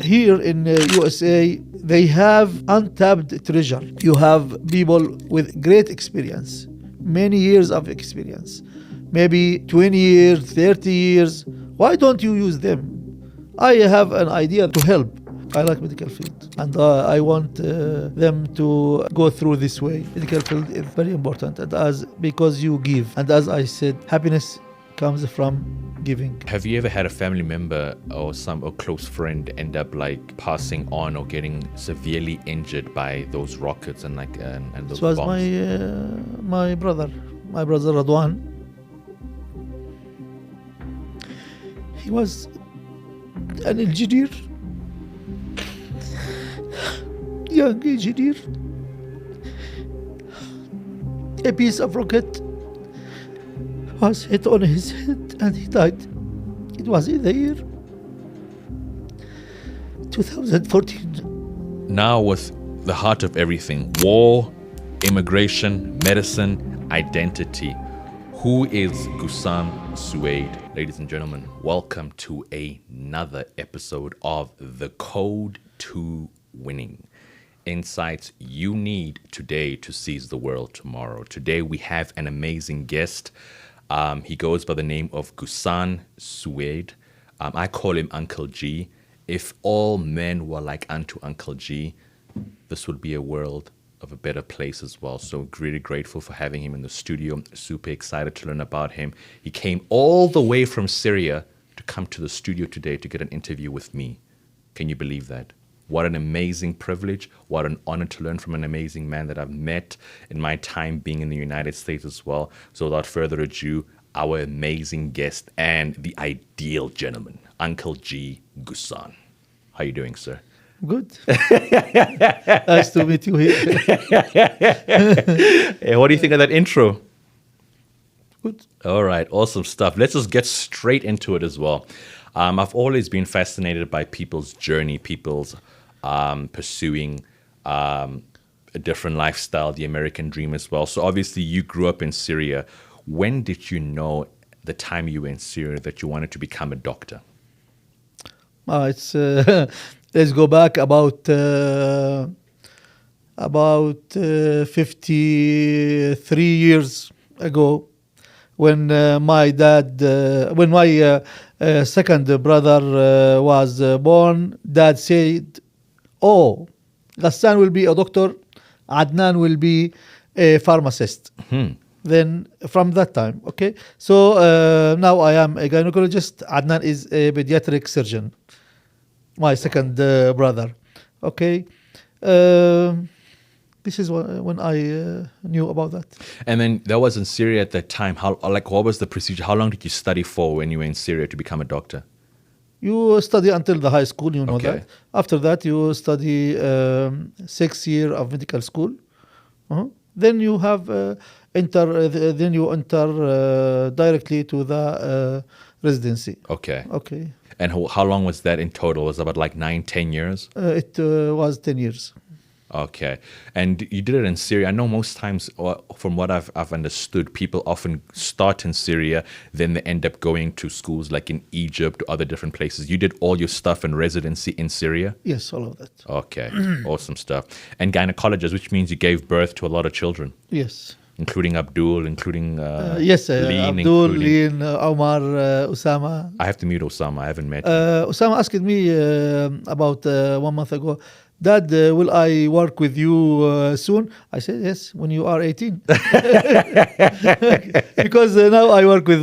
Here in USA, they have untapped treasure. You have people with great experience, many years of experience, maybe 20 years, 30 years. Why don't you use them? I have an idea to help. I like medical field, and I want them to go through this way. Medical field is very important, and as because you give, and as I said, happiness comes from giving. Have you ever had a family member or a close friend end up like passing on or getting severely injured by those rockets and those This was bombs? my brother Radwan. He was an engineer, young engineer. A piece of rocket was hit on his head and he died. It was in the year 2014. Now with the heart of everything, war, immigration, medicine, identity, who is Ghassan Souid? Ladies and gentlemen, welcome to another episode of The Code to Winning. Insights you need today to seize the world tomorrow. Today we have an amazing guest. He goes by the name of Ghassan Souid. I call him Uncle G. If all men were like unto Uncle G, this would be a world of a better place as well. So really grateful for having him in the studio. Super excited to learn about him. He came all the way from Syria to come to the studio today to get an interview with me. Can you believe that? What an amazing privilege. What an honor to learn from an amazing man that I've met in my time being in the United States as well. So without further ado, our amazing guest and the ideal gentleman, Uncle G. Ghassan. How are you doing, sir? Good. Nice to meet you here. Hey, what do you think of that intro? Good. All right, awesome stuff. Let's just get straight into it as well. I've always been fascinated by people's journey, people's pursuing a different lifestyle, the American dream as well. So obviously you grew up in Syria. When did you know the time you were in Syria that you wanted to become a doctor? It's let's go back about 53 years ago, when my second brother was born. Dad said, "Oh, Ghassan will be a doctor, Adnan will be a pharmacist." Then from that time, okay. So now I am a gynecologist. Adnan is a pediatric surgeon. My second brother, okay. This is when I knew about that. And then that was in Syria at that time. What was the procedure? How long did you study for when you were in Syria to become a doctor? You study until the high school, you know Okay. that. After that, you study 6 years of medical school. Then you have enter directly to the residency. Okay. Okay. And how long was that in total? Was it about like 9-10 years? It was 10 years. Okay. And you did it in Syria. I know most times, from what I've understood, people often start in Syria, then they end up going to schools like in Egypt or other different places. You did all your stuff in residency in Syria? Yes, all of that. Okay. Awesome stuff. And gynecologist, which means you gave birth to a lot of children, Yes. including Abdul, inclling Yes, Lean, Abdul, including- Lean, Omar, Osama. I have to meet Osama. I haven't met him. Osama asked me about 1 month ago, "Dad, will I work with you soon?" I said, "Yes, when you are 18." Because now I work with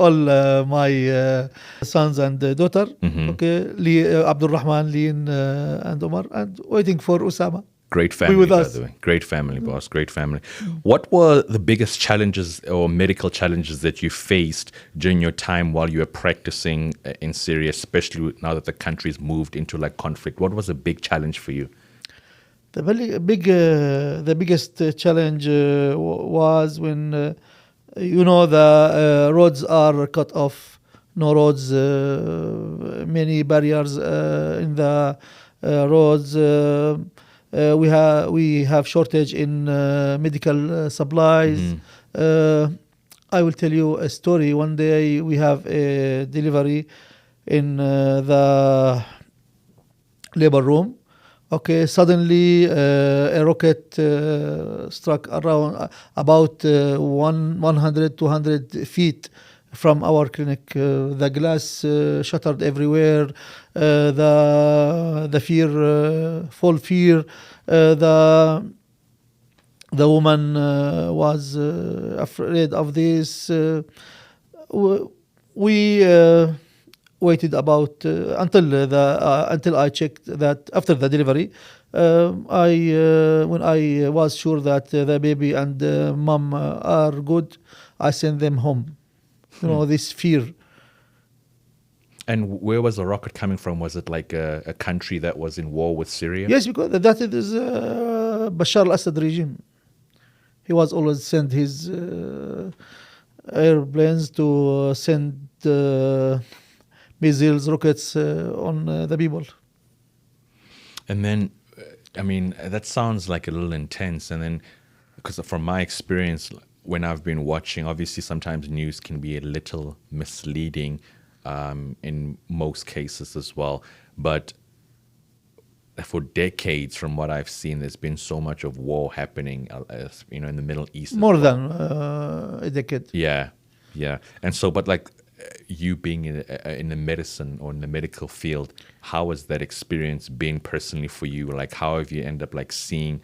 all my sons and daughter. Okay, Abdul Rahman, Lean, and Omar, and waiting for Osama. Great family, with by us. the way. Great family, boss. Great family. What were the biggest challenges or medical challenges that you faced during your time while you were practicing in Syria, especially now that the country's moved into like conflict? What was a big challenge for you? The biggest challenge was when the roads are cut off. No roads, many barriers in the roads. We have shortage in medical supplies. I will tell you a story. One day we have a delivery in the labor room. Okay, suddenly a rocket struck around about 100, 200 feet from our clinic. The glass shattered everywhere. The fear, full fear. The woman was afraid of this. We waited about until I checked that after the delivery. I When I was sure that the baby and mom are good, I sent them home. This fear. And where was the rocket coming from? Was it like a country that was in war with Syria? Yes, because that is Bashar al-Assad regime. He was always send his airplanes to send missiles, rockets on the people. And then, I mean, that sounds like a little intense. And then, because from my experience, when I've been watching, obviously sometimes news can be a little misleading in most cases as well. But for decades, from what I've seen, there's been so much of war happening, in the Middle East. More than a decade. Yeah, yeah. And so, but like you being in the medicine or in the medical field, how has that experience been personally for you? Like, how have you end up like seeing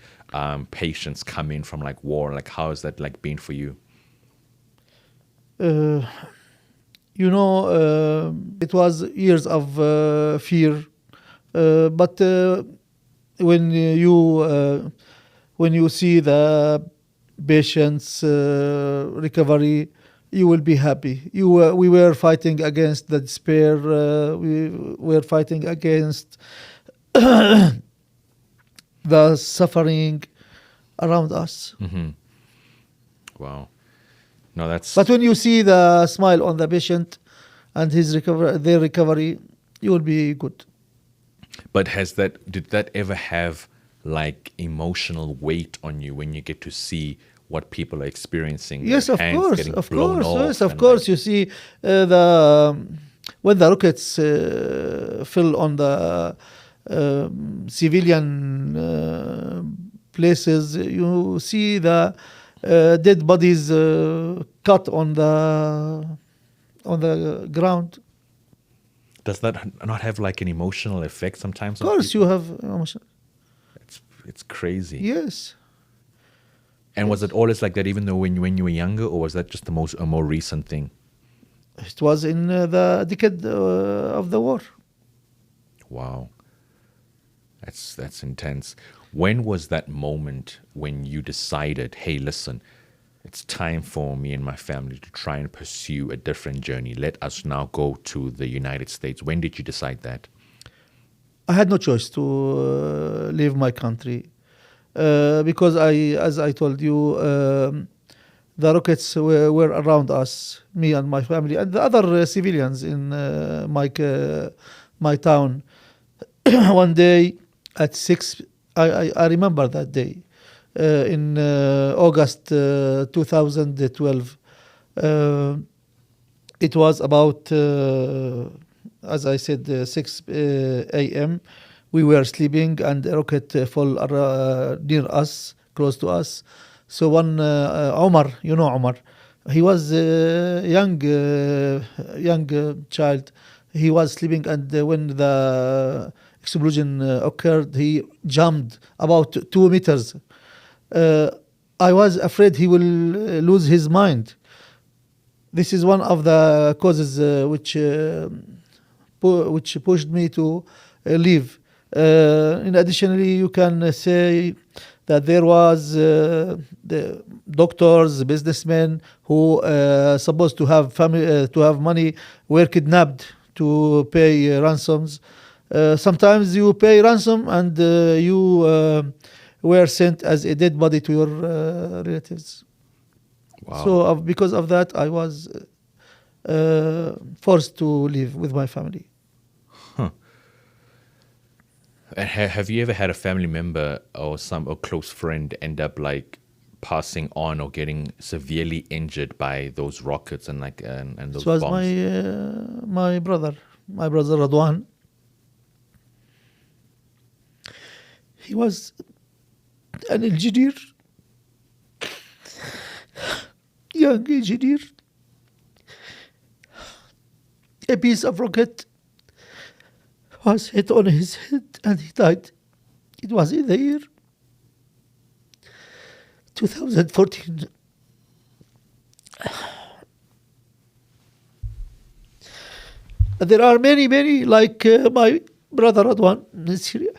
patients come in from like war? Like, how has that like been for you? It was years of fear, but when you see the patient's recovery, you will be happy. We were fighting against the despair. We were fighting against the suffering around us. Mm-hmm. Wow. No, that's. But when you see the smile on the patient and their recovery, you will be good. But did that ever have like emotional weight on you when you get to see what people are experiencing? Yes, of course, Yes, of course. Like, you see when the rockets fell on the civilian places, you see the dead bodies cut on the ground. Does that not have like an emotional effect sometimes? Of course, you have emotion. It's crazy. Yes. And was it always like that, even though when you were younger, or was that just a more recent thing? It was in the decade of the war. Wow, that's intense. When was that moment when you decided, hey, listen, it's time for me and my family to try and pursue a different journey. Let us now go to the United States. When did you decide that? I had no choice to leave my country because as I told you, the rockets were around us, me and my family, and the other civilians in my town. One day at 6, I remember that day. In August 2012. It was about, as I said, 6 a.m. We were sleeping and a rocket fell near us, close to us. So one Omar, Omar, he was a young child. He was sleeping, and when the explosion occurred, he jumped about 2 meters. I was afraid he will lose his mind. This is one of the causes which pushed me to leave. In additionally, you can say that there was the doctors, businessmen who supposed to have family, to have money, were kidnapped to pay ransoms. Sometimes you pay ransom and you were sent as a dead body to your relatives. Wow. So because of that, I was forced to live with my family. Huh. And have you ever had a family member or a close friend end up like passing on or getting severely injured by those rockets and those This was bombs? my, my brother Radwan. He was an engineer, young engineer. A piece of rocket was hit on his head and he died. It was in the year 2014. There are many like my brother Radwan in Syria.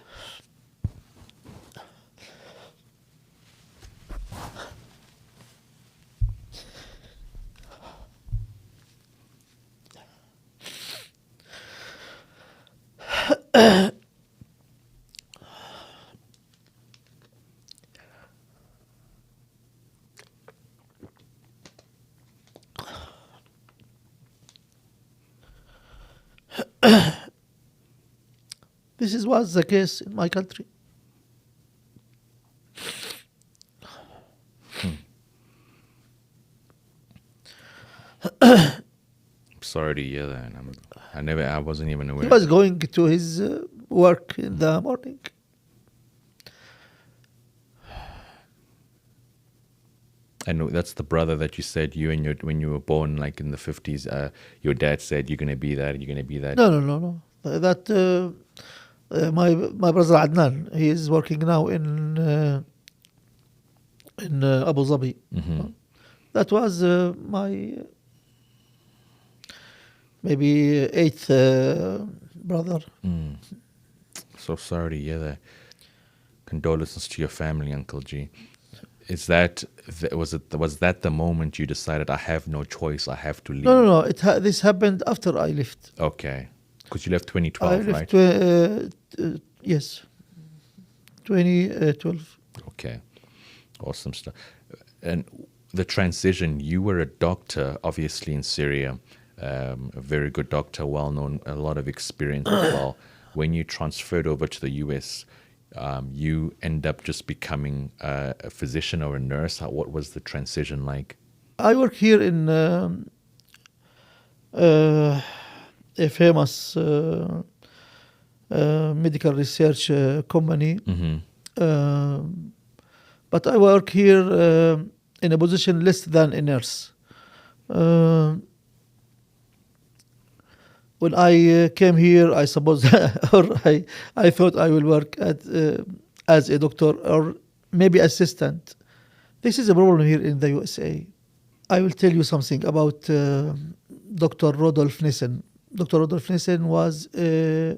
This was the case in my country. Sorry to hear that. I wasn't even aware. He was going to his work in the morning. I know that's the brother that you said when you were born, like in the 50s. Your dad said you're gonna be that. You're gonna be that. No. That my brother Adnan. He is working now in Abu Dhabi. Mm-hmm. That was my maybe eighth brother. So sorry to hear that. Condolences to your family, Uncle G. Was that the moment you decided I have no choice, I have to leave? No. This happened after I left. Okay, because you left 2012, I left, right? Yes, 2012. Okay, awesome stuff. And the transition, you were a doctor, obviously in Syria, a very good doctor, well known, a lot of experience as well. When you transferred over to the US, you end up just becoming a physician or a nurse. What was the transition like? I work here in a famous medical research company. Mm-hmm. But I work here in a position less than a nurse. When I came here, I suppose, or I thought I will work as a doctor or maybe assistant. This is a problem here in the USA. I will tell you something about Dr. Rodolph Nissen. Dr. Rodolph Nissen was a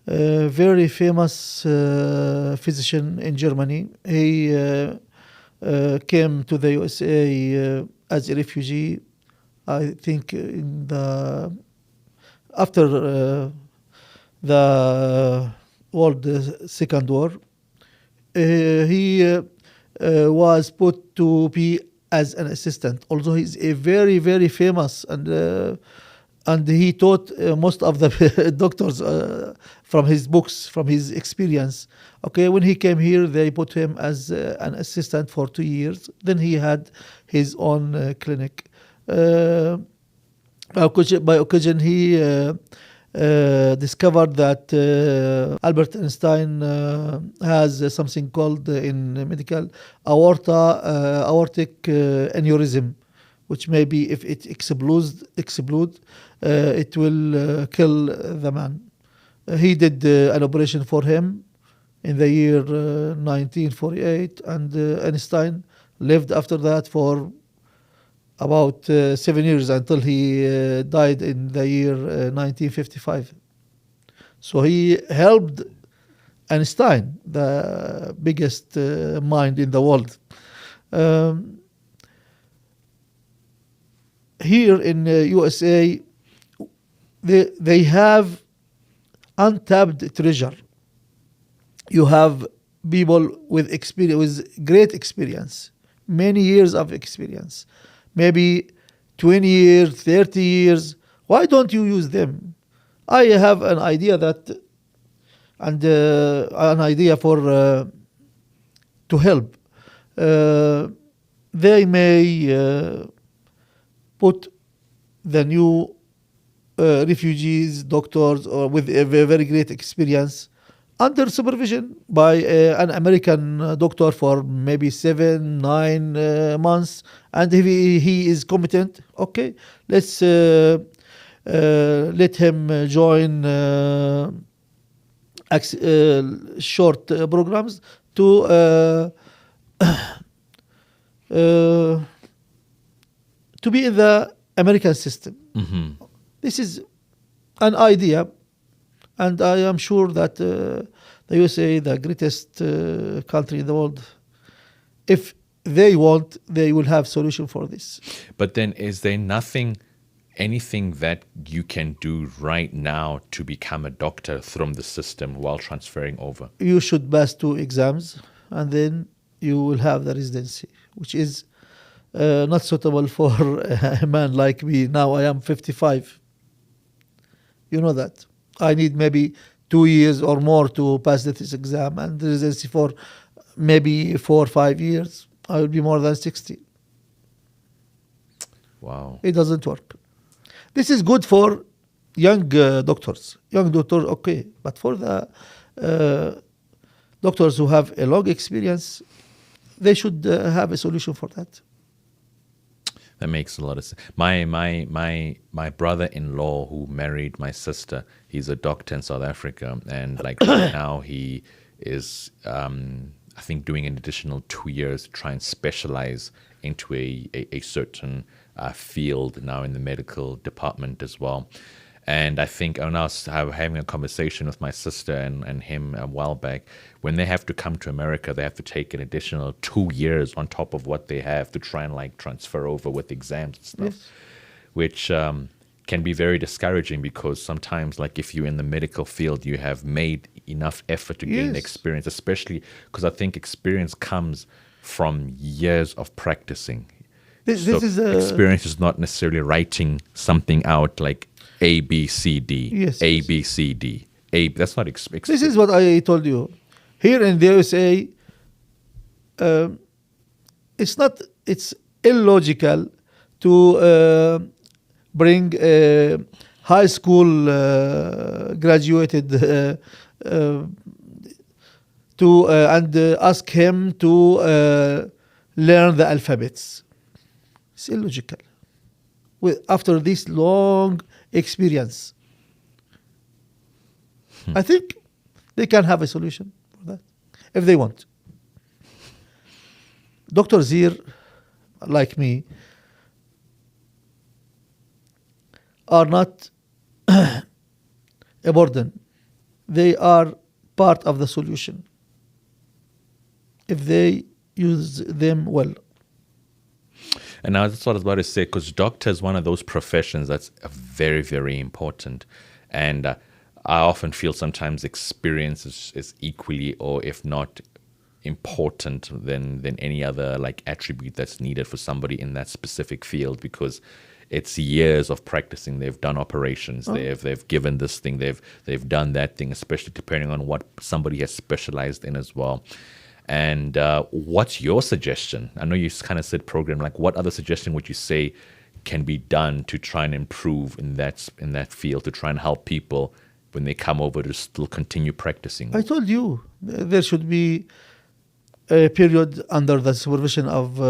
very famous physician in Germany. He came to the USA as a refugee, I think after the World Second War. He was put to be as an assistant, although he's a very, very famous and he taught most of the doctors from his books, from his experience. Okay, when he came here, they put him as an assistant for 2 years. Then he had his own clinic. By occasion, he discovered that Albert Einstein has something called in medical aortic aneurysm, which maybe if it explodes, it will kill the man. He did an operation for him in the year 1948, and Einstein lived after that for about 7 years until he died in the year 1955. So he helped Einstein, the biggest mind in the world. Here in USA, they have untapped treasure. You have people with experience, with great experience, many years of experience, maybe 20 years, 30 years. Why don't you use them? I have an idea an idea for to help. They may put the new refugees, doctors, or with a very great experience under supervision by an American doctor for maybe 7, 9 months, and if he is competent, okay, let's let him join short programs to be in the American system. This is an idea, and I am sure that the USA, the greatest country in the world, if they want, they will have solution for this. But then is there anything that you can do right now to become a doctor from the system while transferring over? You should pass 2 exams, and then you will have the residency, which is not suitable for a man like me. Now I am 55. You know that. I need maybe 2 years or more to pass this exam, and the residency for maybe 4 or 5 years. I will be more than 60. Wow. It doesn't work. This is good for young doctors. Young doctors, okay. But for the doctors who have a long experience, they should have a solution for that. That makes a lot of sense. My brother-in-law who married my sister, he's a doctor in South Africa, and like right now he is, I think, doing an additional 2 years to try and specialize into a certain field now in the medical department as well. And I think when I was having a conversation with my sister and him a while back, when they have to come to America, they have to take an additional 2 years on top of what they have to try and like transfer over with exams and stuff, Yes. which can be very discouraging because sometimes like if you're in the medical field, you have made enough effort to gain Yes. experience, especially because I think experience comes from years of practicing. This So is experience is not necessarily writing something out like A, B, C, D. Yes, A, yes. B, C, D. That's not experience. This is what I told you. Here in the USA, it's illogical to bring a high school graduated and ask him to learn the alphabets. It's illogical. After this long experience, I think they can have a solution for that if they want. Doctors here, like me, are not a burden. They are part of the solution if they use them well. And now that's what I was about to say, because doctor is one of those professions that's very, very important. And I often feel sometimes experience is equally, or if not important than any other like attribute that's needed for somebody in that specific field, because it's years of practicing. They've done operations. They've given this thing. They've done that thing, especially depending on what somebody has specialized in as well. And what's your suggestion? I know you kind of said program. Like, what other suggestion would you say can be done to try and improve in that field, to try and help people when they come over to still continue practicing? I told you there should be a period under the supervision of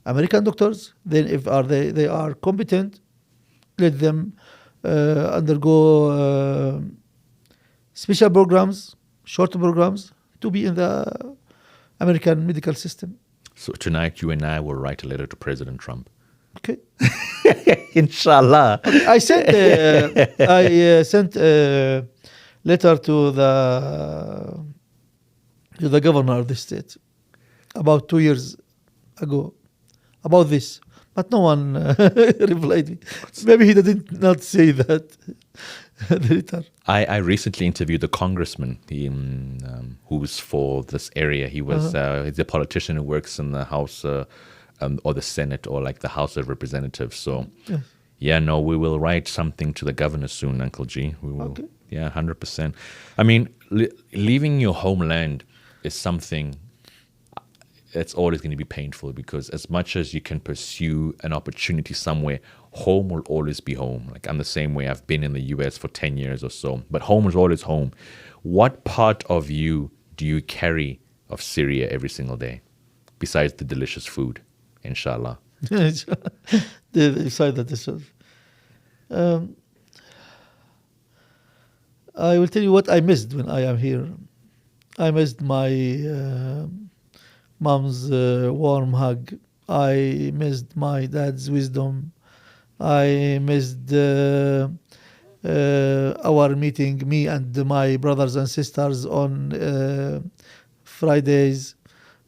American doctors. Then, if they are competent, let them undergo special programs, short programs, to be in the American medical system. So tonight, you and I will write a letter to President Trump. Okay. Inshallah. I sent a letter to the governor of the state about 2 years ago about this, but no one replied me. Maybe he did not say that. The letter. I recently interviewed the congressman who's for this area. He was he's a politician who works in the House or the Senate, or like the House of Representatives. So, Yes. We will write something to the governor soon, Uncle G. We will, Okay. 100%. I mean, leaving your homeland is something that's always going to be painful, because as much as you can pursue an opportunity somewhere, home will always be home. Like I'm the same way. I've been in the US for 10 years or so, but home is always home. What part of you do you carry of Syria every single day, besides the delicious food, inshallah? Beside that, I will tell you what I missed when I am here. I missed my mom's warm hug. I missed my dad's wisdom. I missed our meeting, me and my brothers and sisters on Fridays.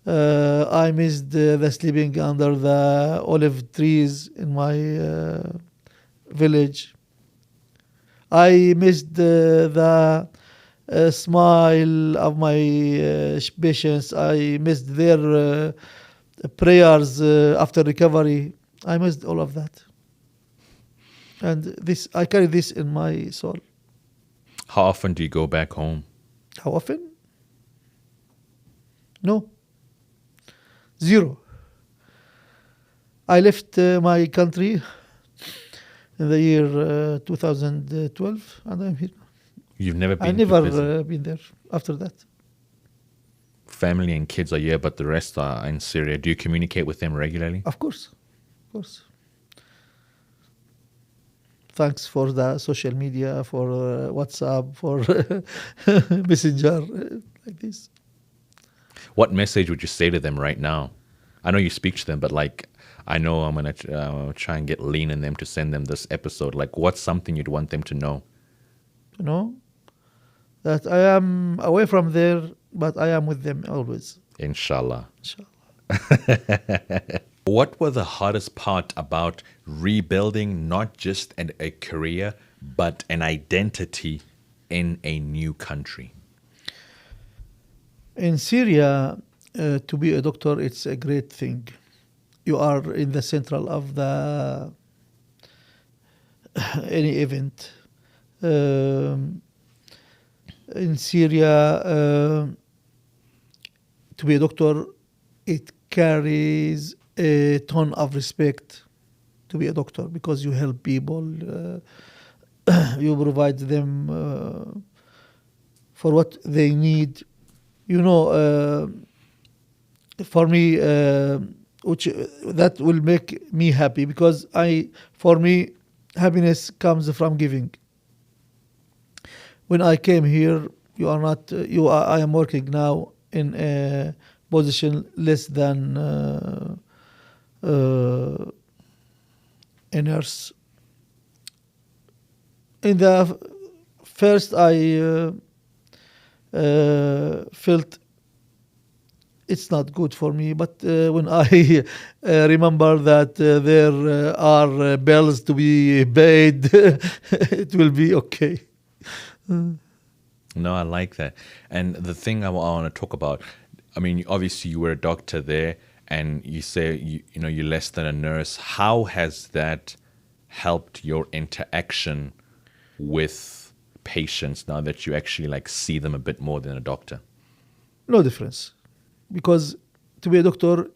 I missed the sleeping under the olive trees in my village. I missed the smile of my patients. I missed their prayers after recovery. I missed all of that. And this, I carry this in my soul. How often do you go back home? How often? No. Zero. I left my country in the year 2012, and I'm here. You've never been I to never visit? been there after that. Family and kids are here, but the rest are in Syria. Do you communicate with them regularly? Of course. Of course. Thanks for the social media, for WhatsApp, for Messenger, like this. What message would you say to them right now? I know you speak to them, but like, I know I'm going to try and get lean in them to send them this episode. Like, what's something you'd want them to know? You know, that I am away from there, but I am with them always. Inshallah. Inshallah. What was the hardest part about rebuilding not just a career, but an identity in a new country? In Syria, to be a doctor, it's a great thing. You are in the central of the any event. In Syria, to be a doctor, it carries a ton of respect to be a doctor because you help people, you provide them for what they need. You know, for me, which that will make me happy because for me, happiness comes from giving. When I came here, I am working now in a position less than a nurse. In the first, I felt it's not good for me, but when I remember that there are bills to be paid, it will be okay. No, I like that. And the thing I want to talk about, I mean, obviously you were a doctor there, and you say you're less than a nurse. How has that helped your interaction with patients now that you actually like see them a bit more than a doctor? No difference, because to be a doctor,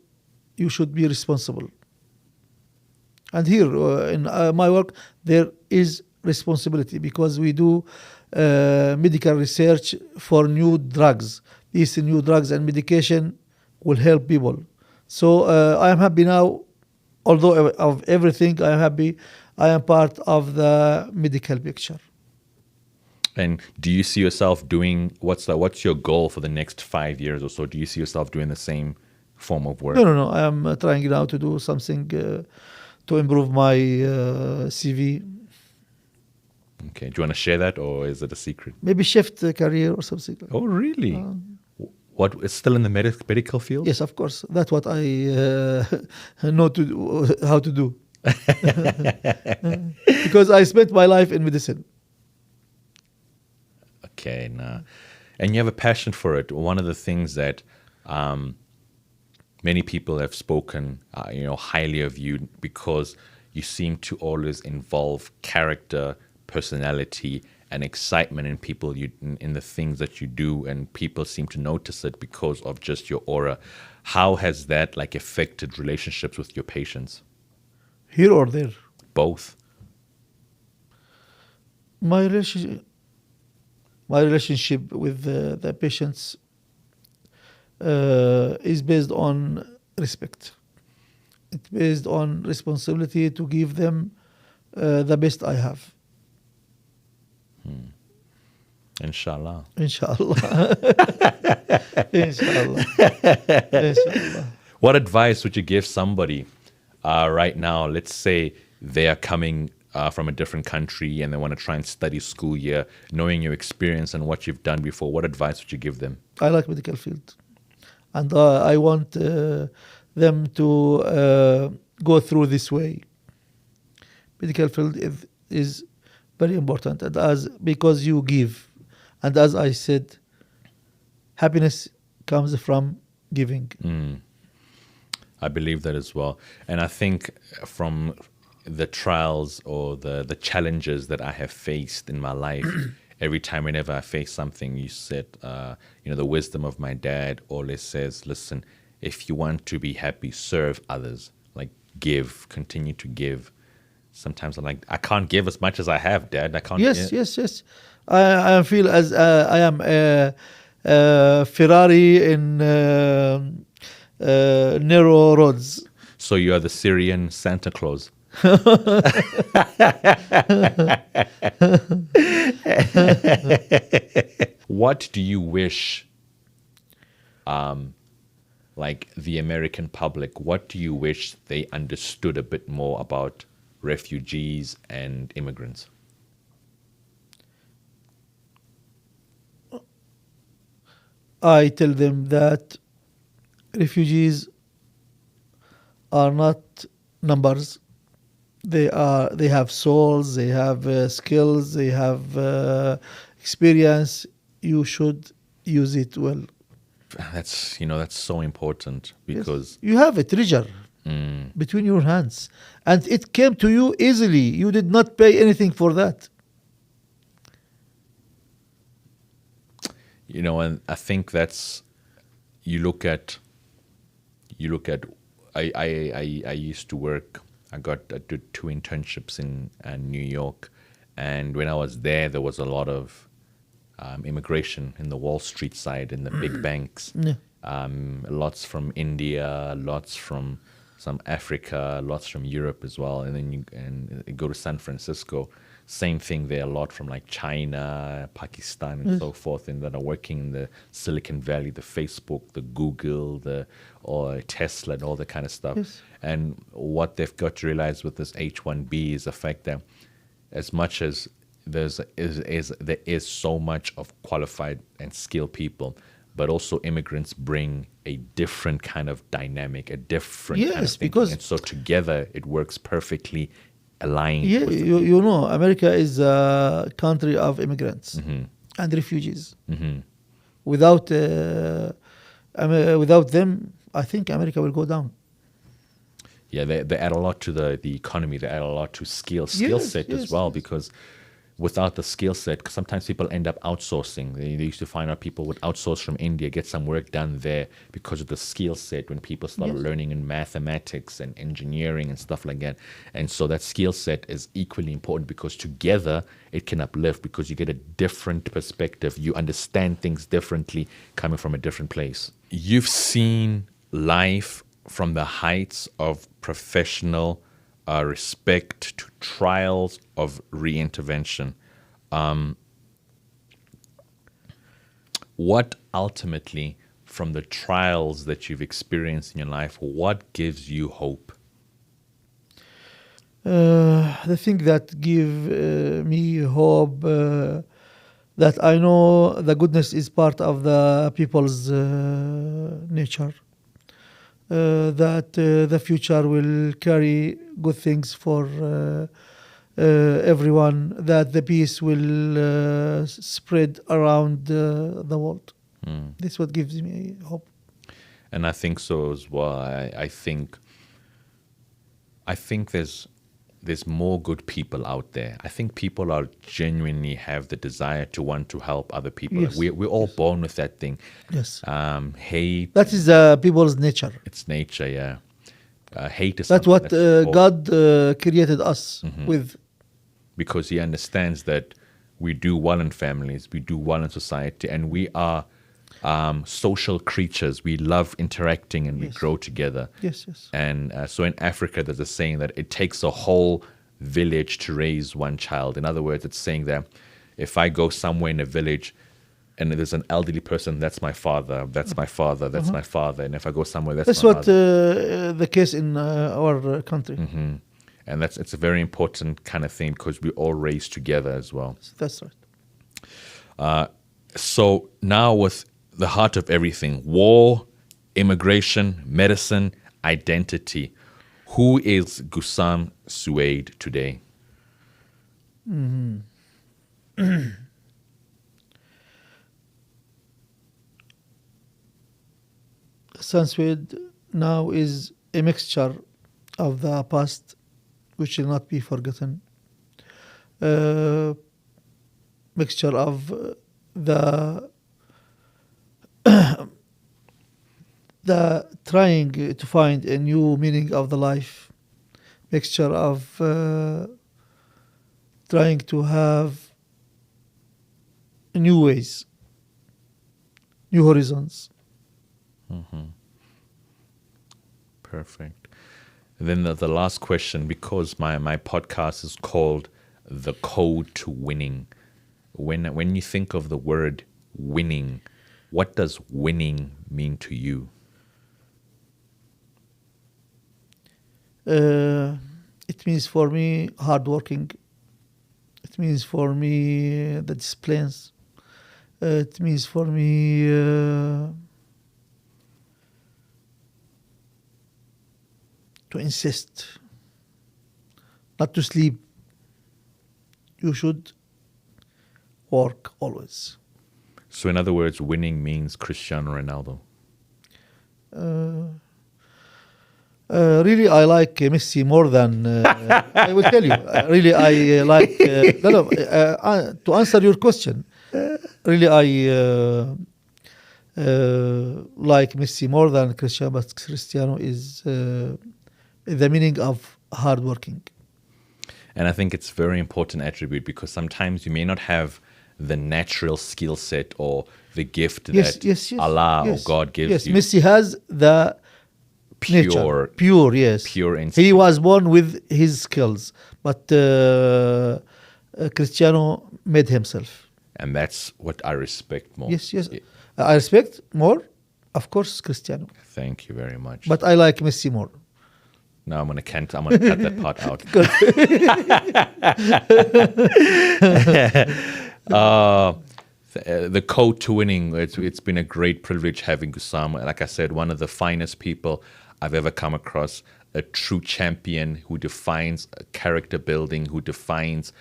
you should be responsible. And here in my work, there is responsibility because we do medical research for new drugs. These new drugs and medication will help people. So I am happy now, although of everything, I am happy I am part of the medical picture. And do you see yourself doing, what's your goal for the next 5 years or so? Do you see yourself doing the same form of work? No. I am trying now to do something to improve my CV. Okay. Do you want to share that, or is it a secret? Maybe shift career or something. Oh, really? What? It's still in the medical field? Yes, of course. That's what I know to do, how to do. Because I spent my life in medicine. Okay, nah. And you have a passion for it. One of the things that many people have spoken, highly of you because you seem to always involve character, personality, and excitement in people, in the things that you do, and people seem to notice it because of just your aura. How has that affected relationships with your patients? Here or there? both? My relationship with the patients is based on respect. It's based on responsibility to give them the best I have. Inshallah. Inshallah. Inshallah. Inshallah. What advice would you give somebody right now? Let's say they are coming from a different country and they want to try and study school here, knowing your experience and what you've done before. What advice would you give them? I like medical field, and I want them to go through this way. Medical field is very important, and because you give, and as I said, happiness comes from giving. I believe that as well. And I think from the trials or the challenges that I have faced in my life, every time whenever I face something, you said, the wisdom of my dad always says, listen, if you want to be happy, serve others. Like give, continue to give. Sometimes I'm like, I can't give as much as I have, Dad. I can't. Yes. I feel as I am a Ferrari in narrow roads. So you are the Syrian Santa Claus. What do you wish, like the American public, what do you wish they understood a bit more about refugees and immigrants? I tell them that refugees are not numbers. They have souls, they have skills, they have experience. You should use it well. That's so important because you have a treasure between your hands, and it came to you easily. You did not pay anything for that. And I think that's you look at. I used to work. I did 2 internships in New York, and when I was there was a lot of immigration in the Wall Street side, in the big banks. Yeah. Lots from India, lots from some Africa, lots from Europe as well. And then you go to San Francisco, same thing there, a lot from like China, Pakistan, and so forth, and that are working in the Silicon Valley, the Facebook, the Google, or Tesla, and all that kind of stuff. Yes. And what they've got to realize with this H-1B is the fact that as much as there is so much of qualified and skilled people, but also immigrants bring a different kind of dynamic, a different kind of thinking. Because and so together it works perfectly aligned. Yeah, with America is a country of immigrants and refugees. Without them, I think America will go down. Yeah, they add a lot to the economy. They add a lot to skill set as well, because without the skill set, sometimes people end up outsourcing. They used to find out people would outsource from India, get some work done there because of the skill set when people started learning in mathematics and engineering and stuff like that. And so that skill set is equally important because together it can uplift because you get a different perspective. You understand things differently coming from a different place. You've seen life from the heights of professional respect to trials of reintervention. What ultimately, from the trials that you've experienced in your life, what gives you hope? The thing that give me hope, that I know the goodness is part of the people's nature. That the future will carry good things for everyone, that the peace will spread around the world. This is what gives me hope. And I think so as well. I think there's more good people out there. I think people are genuinely have the desire to want to help other people. Yes. We're all born with that thing. Yes. Hate. That is people's nature. It's nature, yeah. Hate is That's something what that's God created us with. because he understands that we do well in families, we do well in society, and we are social creatures. We love interacting and we Yes. grow together. Yes, yes. And so in Africa, there's a saying that it takes a whole village to raise one child. In other words, it's saying that if I go somewhere in a village and there's an elderly person, that's my father, that's my father, that's my father. And if I go somewhere, that's That's my what mother. the case in our country. And it's a very important kind of thing because we all raised together as well. That's right. So now with the heart of everything, war, immigration, medicine, identity, who is Ghassan Souid today? Ghassan Souid now is a mixture of the past, which will not be forgotten. Mixture of the the trying to find a new meaning of the life, mixture of trying to have new ways, new horizons. Perfect. And then the last question, because my podcast is called The Code to Winning. When you think of the word winning, what does winning mean to you? It means for me hardworking. It means for me the disciplines. It means for me to insist, not to sleep. You should work always. So in other words, winning means Cristiano Ronaldo. Really, I like Messi more than I will tell you. Really, I like to answer your question. Really, I like Messi more than Cristiano, but Cristiano is the meaning of hardworking. And I think it's a very important attribute because sometimes you may not have the natural skill set or the gift that Allah or God gives you. Yes, Messi has the Pure, pure, yes. pure instinct. He was born with his skills, but Cristiano made himself. And that's what I respect more. Yes. I respect more, of course, Cristiano. Thank you very much. But I like Messi more. No, I'm gonna cut that part out. The code to winning. It's been a great privilege having Ghassan. Like I said, one of the finest people I've ever come across. A true champion who defines character building, who defines,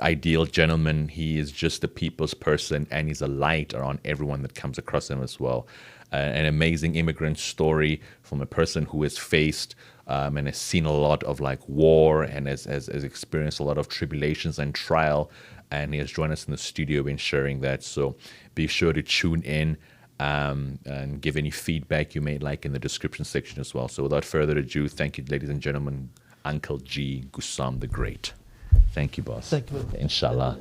ideal gentleman. He is just a people's person, and he's a light around everyone that comes across him as well. An amazing immigrant story from a person who has faced and has seen a lot of like war and has experienced a lot of tribulations and trial. And he has joined us in the studio in sharing that. So be sure to tune in and give any feedback you may like in the description section as well. So without further ado, thank you, ladies and gentlemen, Uncle G, Ghassan the Great. Thank you, boss. Thank you. Inshallah.